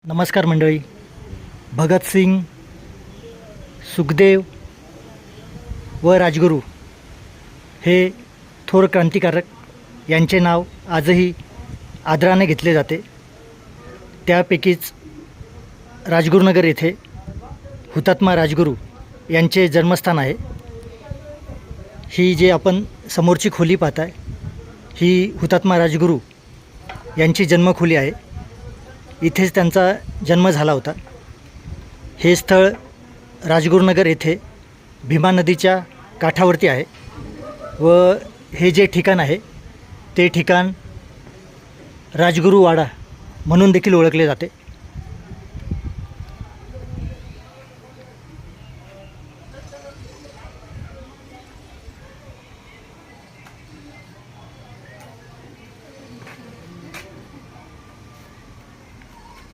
नमस्कार मंडळी. भगतसिंग, सुखदेव व राजगुरू हे थोर क्रांतिकारक यांचे नाव आजही आदराने घेतले जाते. त्यापैकीच राजगुरुनगर येथे हुतात्मा राजगुरू यांचे जन्मस्थान आहे. ही जे आपण समोरची खोली पाहताय ही हुतात्मा राजगुरू यांची जन्मखोली आहे. इथेच त्यांचा जन्म झाला होता. हे स्थळ राजगुरुनगर येथे भीमा नदीच्या काठावरती आहे व हे जे ठिकाण आहे ते ठिकाण राजगुरुवाडा म्हणून देखील ओळखले जाते.